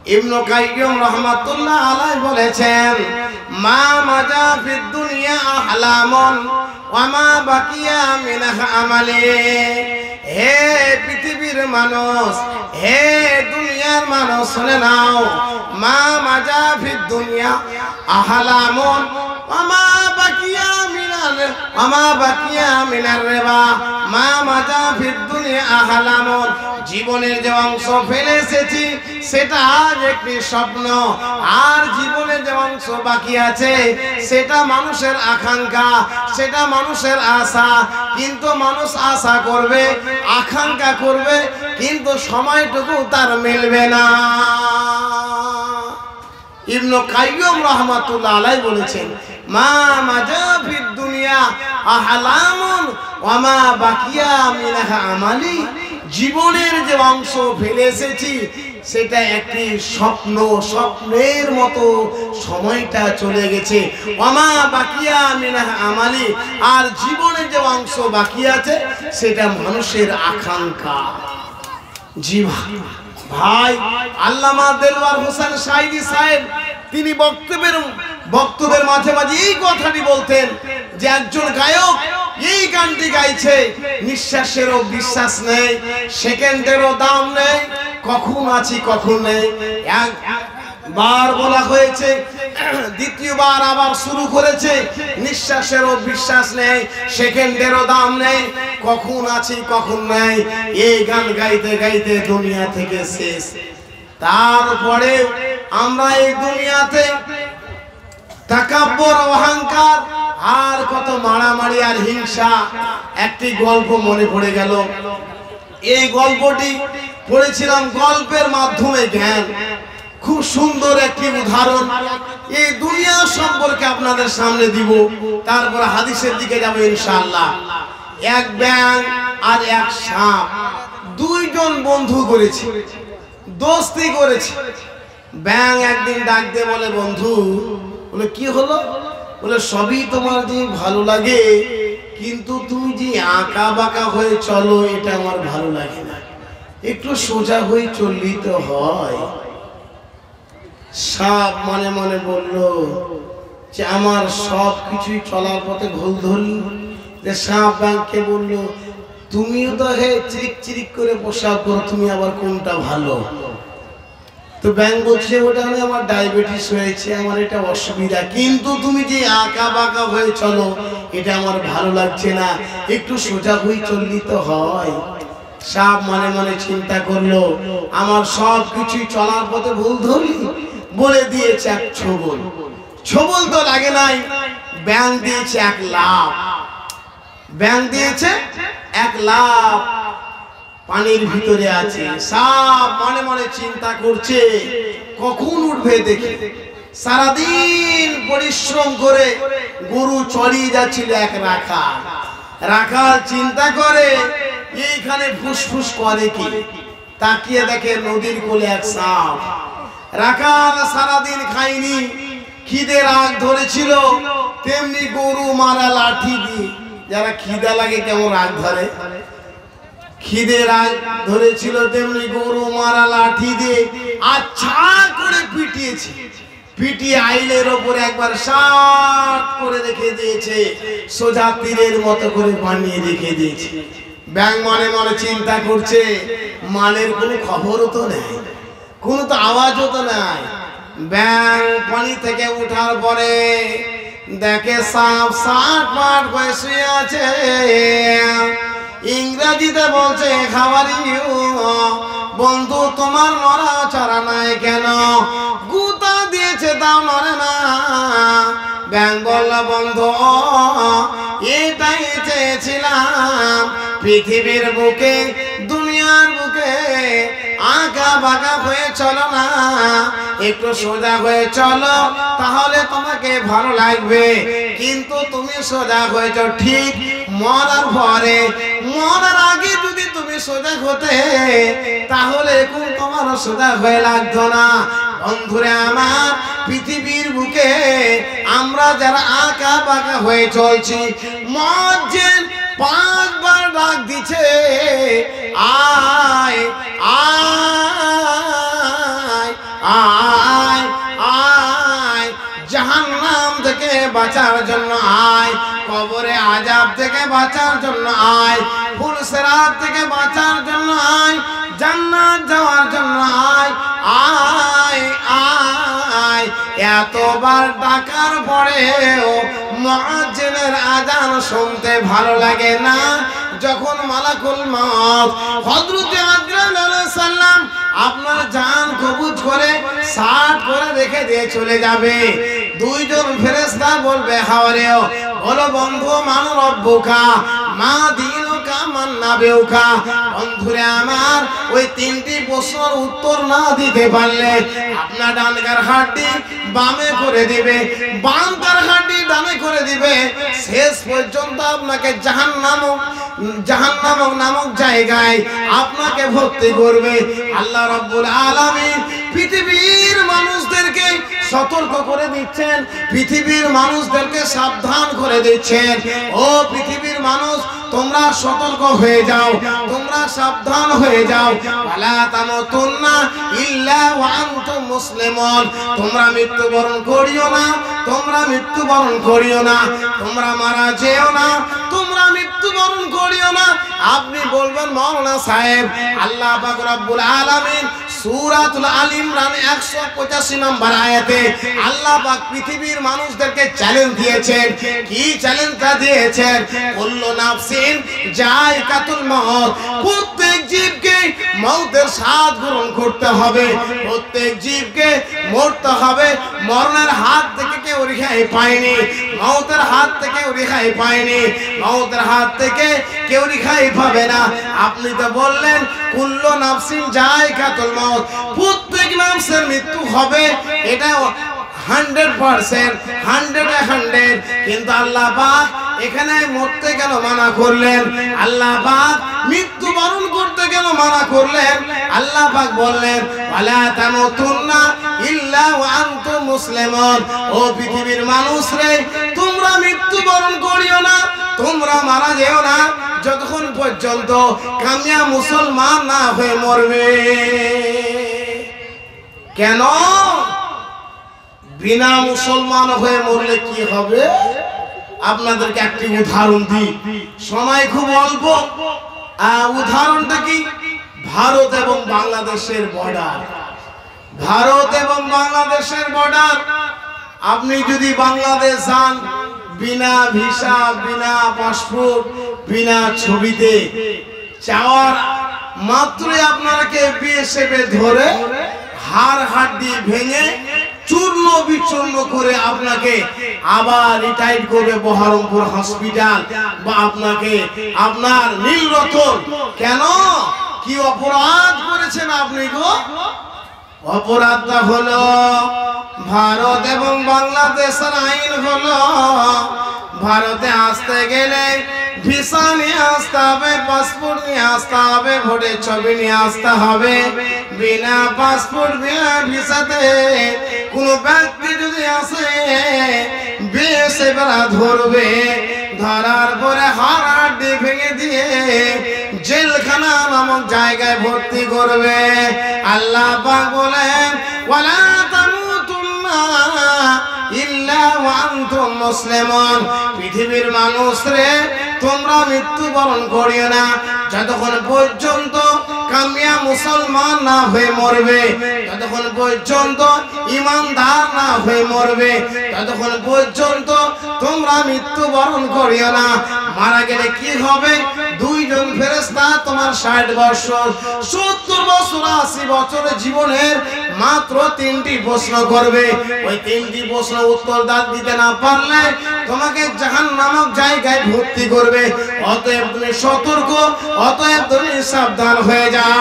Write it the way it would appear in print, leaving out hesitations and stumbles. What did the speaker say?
ইবনে কাইয়্যিম রাহমাতুল্লাহ আলাইহি বলেছেন, মা মাজা ফিদ দুনিয়া আহলামুন ওয়া মা বাকিয়া মিনহা আমালি। হে পৃথিবীর মানুষ, হে দুনিয়ার মানুষ, শুনে নাও, মা মাজা ফিদ দুনিয়া আহলামুন ওয়া মা বাকিয়া মিনার রিবা। মা মাজা ফিদ দুনিয়া আহলামুন, জীবনের যে অংশ ফেলে এসেছি সেটা আজ একটি স্বপ্ন, আর জীবনে যে অংশ বাকি আছে সেটা মানুষের আকাঙ্ক্ষা, সেটা মানুষের আশা। কিন্তু মানুষ আশা করবে, আকাঙ্ক্ষা করবে, কিন্তু সময়টুকু তার মিলবে না। ইবনে কাইয়্যিম রাহমাতুল্লাহ আলাইহি বলেছেন, মা মাজা ফিদ দুনিয়া আহলামুন ওয়া মা বাকিয়া মিনহা আমালি। জীবনের যে অংশ ফেলে এসেছি সেটা একটি স্বপ্ন, স্বপ্নের মতো সময়টা চলে গেছে। ওয়া মা বাকিয়া মিনহা আমালি, আর জীবনের যে অংশ বাকি আছে সেটা মানুষের আকাঙ্ক্ষা। জি ভাই, আল্লামা দেলওয়ার হোসেন সাঈদী সাহেব তিনি বক্তব্যের মাঝে মাঝে এই কথাটি বলতেন যে একজন গায়ক এই গানটি গাইছে, নিঃশ্বাসেরও বিশ্বাস নেই, সেকেন্ডেরও দাম নেই, কখন আছি কখন নেই। একবার বলা হয়েছে, দ্বিতীয়বার আবার শুরু করেছে, নিঃশ্বাসেরও বিশ্বাস নেই, সেকেন্ডেরও দাম নেই, কখন আছি কখন নেই। এই গান গাইতে গাইতে দুনিয়া থেকে শেষ। তারপরে আমরা এই দুনিয়াতে তাকাব্বুর, অহংকার, আর কত মারামারি আর হিংসা। একটি গল্প মনে পড়ে গেল, এই গল্পটি পড়েছিলাম গল্পের মাধ্যমে জ্ঞান। খুব সুন্দর একটি উদাহরণ এই দুনিয়া সম্পর্কে আপনাদের সামনে দিব, তারপর হাদিসের দিকে যাব ইনশাআল্লাহ। এক ব্যাঙ আর এক সাপ, দুইজন বন্ধু করেছে, দোস্তি করেছে। ব্যাঙ একদিন ডাক দিয়ে বলে, বন্ধু, বলে কি হলো? বলে সবই তোমার যে ভালো লাগে, কিন্তু তুমি যে আঁকা বাঁকা হয়ে চলো এটা আমার ভালো লাগে না, একটু সোজা হয়ে চললেই তো হয়। সাপ মনে মনে বলল যে আমার সব কিছুই চলার পথে ভুল ধরলি। যে সাপ ব্যাঙকে বলল, তুমিও তো হে চিরিক চিরিক করে পোশাক করো, তুমি আবার কোনটা ভালো? তো ব্যাঙ বলছে, ওটা আমার ডায়াবেটিস হয়েছে, আমার এটা অসুবিধা, কিন্তু তুমি যে আঁকা বাঁকা হয়ে চলো এটা আমার ভালো লাগছে না, একটু সোজা হয়ে চললি তো হয়। সাপ মনে মনে চিন্তা করলো, আমার সব কিছুই চলার পথে ভুল ধরলি, বলে দিয়েছে এক ছোবল। ছোবল তো লাগে নাই, ব্যাঙ দিয়েছে এক লাফ। ব্যাঙ দিয়েছে এক লাফ, পানির ভিতরে আছে। সাপ মনে মনে চিন্তা করছে কখন উঠবে দেখে। সারাদিন পরিশ্রম করে গরু চড়িয়ে যাচ্ছিল এক রাখাল। রাখাল চিন্তা করে এইখানে ফুসফুস করে কি, তাকিয়ে দেখে নদীর কোলে এক সাপ। রাখাল সারাদিন খায়নি, খিদে রাগ ধরেছিল, তেমনি গরু মারা লাঠি দিয়ে, যারা খিদা লাগে কেমন রাগ ধরে, খিদে রাগ ধরেছিল, তেমনি গরু মারা লাঠি দিয়ে আচ্ছা করে পিটিয়েছে। পিটিয়ে আইলের ওপরে একবার শার্ট করে রেখে দিয়েছে, সোজা তীরের মতো করে বানিয়ে রেখে দিয়েছে। ব্যাঙ মনে মনে চিন্তা করছে, মালের কোনো খবরও তো নেই, কোনো তো আওয়াজও তো নাই। ব্যাঙ পানি থেকে ওঠার পরে দেখে সাপ শার্ট পাট করে শুয়ে আছে। ইংরেজিতে বলছে, হাউ ইউ, বন্ধু তোমার নড়াচড়া নাই কেন? গুতা দিয়েছে তাও নড়ে না। ব্যাঙ বলল, বন্ধু এটাই চেয়েছিলাম, পৃথিবীর বুকে, দুনিয়ার বুকে আঁকা বাঁকা হয়ে চলো না, একটু সোজা হয়ে চলো, তাহলে তোমাকে ভালো লাগবে। কিন্তু তুমি সোজা হয়েছ ঠিক মরার পরে, মরার আগে যদি তুমি সোজা হতে তাহলে কোন তোমার সোজা হয়ে লাগতো না। বন্ধুরে আমার, পৃথিবীর বুকে আমরা যারা আঁকা বাঁকা হয়ে চলছি, মুয়াজ্জিন 5 বার ডাক দিচ্ছে, আয় আয় আয় আয় জাহান্নাম থেকে বাঁচার জন্য আয়, কবরে আযাব থেকে বাঁচার জন্য আয়, ফুলসিরাত থেকে বাঁচার জন্য আয়, জান্নাত যাওয়ার জন্য আয় আয় আয়। এতবার ডাকার পরেও মুয়াজ্জিনের আযান শুনতে ভালো লাগে না। যখন মালাকুল মউত হযরত আজরাইল আলাইহিস সালাম আপনার জান কবজ করে সাট করে রেখে দিয়ে চলে যাবে, দুইজন ফেরেশতা বলবে হাওয়ারেও, বলো বন্ধু মান রব্বুকা মা দীনুকা মান নাবিউকা। বন্ধুরে আমার, ওই তিনটি প্রশ্নের উত্তর না দিতে পারলে আপনার ডানকার হাড্ডি বামে করে দিবে, বামকার হাড্ডি ডানে করে দিবে, শেষ পর্যন্ত আপনাকে জাহান্নাম নামক জায়গায় আপনাকে ভর্তি করবে। আল্লাহ রাব্বুল আলামিন পৃথিবীর মানুষদেরকে সতর্ক করে দিচ্ছেন, পৃথিবীর মানুষদেরকে সাবধান করে দিচ্ছেন, ও পৃথিবীর মানুষ তোমরা সতর্ক হয়ে যাও, তোমরা সাবধান হয়ে যাও। ওয়ালা তামুতুন্না ইল্লা ওয়া আনতুম মুসলিমুন। তোমরা মৃত্যুবরণ করিও না, তোমরা মৃত্যুবরণ করিও না, তোমরা মারা যেও না, তোমরা মৃত্যুবরণ করিও না। আপনি বলবেন মাওলানা সাহেব, আল্লাহ পাক রব্বুল আলামিন সূরাতুল আল ইমরান 185 নম্বর আয়াতে আল্লাহ পাক পৃথিবীর মানুষদেরকে চ্যালেঞ্জ দিয়েছেন। কি চ্যালেঞ্জটা দিয়েছেন? কুল্লু নাফসিন যায়কাতুল মউত। প্রত্যেক জীবকে মউতের স্বাদ গ্রহণ করতে হবে, প্রত্যেক জীবকে মরতে হবে। মরণের হাত থেকে কেউ রেহাই পায়নি, মউতের হাত থেকে রেহাই পায়নি, মউতের হাত থেকে কেউ রেহাই পাবে না। আপনি তো বললেন কুল্লু নাফসিন যায়কাতুল মউত, প্রত্যেক নাফসের মৃত্যু হবে, এটা 100%, 100 কিন্তু আল্লাহ পাক এখানে মরতে কেন মানা করলেন? আল্লাহ পাক মৃত্যুবরণ করতে কেন মানা করলেন? আল্লাহ পাক বললেন ওয়ালা তামুতুন্না ইল্লা ওয়া আনতুম মুসলিমুন। ও পৃথিবীর মানুষ রে, তোমরা মৃত্যুবরণ করিও না, তোমরা মারা যেও না যতক্ষণ পর্যন্ত কামিয়া মুসলমান না হয়ে মরবে। কেন? বিনা মুসলমান হয়ে মরলে কি হবে? আপনাদেরকে একটি উদাহরণ দিই, সময় খুব অল্প। উদাহরণটা কি? ভারত এবং বাংলাদেশের বর্ডার, ভারত এবং বাংলাদেশের বর্ডার। আপনি যদি বাংলাদেশ যান, বিনা ভিসা, বিনা পাসপোর্ট, বিনা ছবিতে যাওয়ার মাত্রই আপনাকে বিএসএফ ধরে হাড় হাড্ডি ভেঙে চূর্ণ বিচূর্ণ করে আপনাকে আবার রিটায়ার করবে বহরমপুর হসপিটাল বা আপনাকে আপনার নীলরতন। কেন? কি অপরাধ করেছেন আপনি গো? অপরাধটা হলো ভারত এবং বাংলাদেশের আইন হলো, ভারতে আসতে গেলে ভিসা নিয়ে আসতে হবে, পাসপোর্ট নিয়ে আসতে হবে, ভোটের ছবি নিয়ে আসতে হবে। বিনা পাসপোর্ট বিনা ভিসাতে কোন ব্যক্তি যদি আসে, বিএসএফরা ধরবে, ধরার পরে হাড় হাড্ডি ভেঙে দিয়ে জেলখানা নামক জায়গায় ভর্তি করবে। আল্লাহ পাক বলেন ওয়ালা তামুতুন্না ইল্লা ওয়া আনতুম মুসলিমুন। পৃথিবীর মানুষ রে, তোমরা মৃত্যুবরণ করিও না যতক্ষণ পর্যন্ত কামিয়া মুসলমান না হয়ে মরবে, যতক্ষণ পর্যন্ত ইমানদার না হয়ে মরবে, ততক্ষণ পর্যন্ত তোমরা মৃত্যুবরণ করিও না। মারা গেলে কি হবে? দুইজন ফেরেশতা তোমার 60 বছর, 70 বছর, 80 বছরের জীবনের মাত্র 3টি প্রশ্ন করবে। ওই 3টি প্রশ্ন উত্তর দিতে না পারলে তোমাকে জাহান্নাম নামক জায়গায় ভর্তি করবে। অতএব তুমি সতর্ক, অতএব তুমি সাবধান হয়ে যাও।